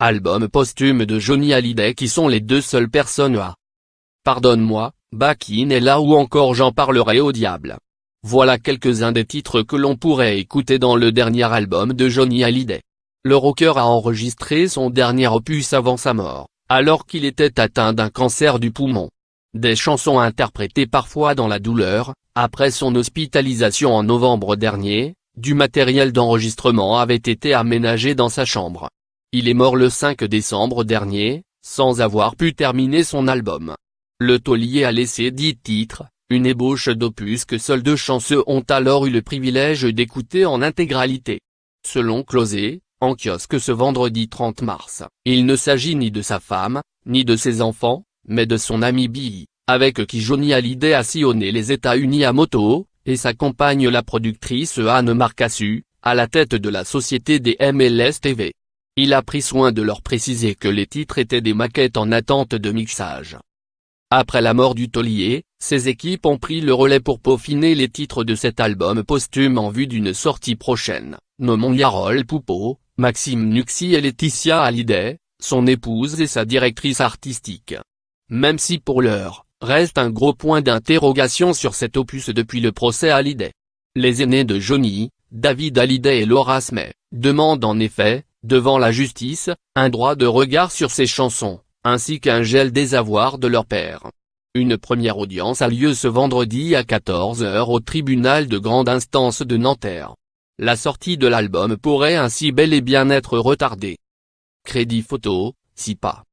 album posthume de Johnny Hallyday qui sont les deux seules personnes à Pardonne-moi, Back in Ella ou encore J'en parlerai au diable. Voilà quelques-uns des titres que l'on pourrait écouter dans le dernier album de Johnny Hallyday. Le rocker a enregistré son dernier opus avant sa mort, alors qu'il était atteint d'un cancer du poumon. Des chansons interprétées parfois dans la douleur, après son hospitalisation en novembre dernier, du matériel d'enregistrement avait été aménagé dans sa chambre. Il est mort le 5 décembre dernier, sans avoir pu terminer son album. Le taulier a laissé 10 titres, une ébauche d'opus que seuls 2 chanceux ont alors eu le privilège d'écouter en intégralité. Selon Closé, en kiosque ce vendredi 30 mars, il ne s'agit ni de sa femme, ni de ses enfants, mais de son ami Billy, avec qui Johnny Hallyday a sillonné les États-Unis à moto, et sa compagne la productrice Anne Marcassu, à la tête de la société des MLS TV. Il a pris soin de leur préciser que les titres étaient des maquettes en attente de mixage. Après la mort du taulier, ses équipes ont pris le relais pour peaufiner les titres de cet album posthume en vue d'une sortie prochaine, nommant Yarol Poupeau, Maxime Nuxi et Laetitia Hallyday, son épouse et sa directrice artistique. Même si pour l'heure, reste un gros point d'interrogation sur cet opus depuis le procès Hallyday. Les aînés de Johnny, David Hallyday et Laura Smith, demandent en effet, devant la justice, un droit de regard sur ces chansons, ainsi qu'un gel des avoirs de leur père. Une première audience a lieu ce vendredi à 14 h au tribunal de grande instance de Nanterre. La sortie de l'album pourrait ainsi bel et bien être retardée. Crédit photo, SIPA.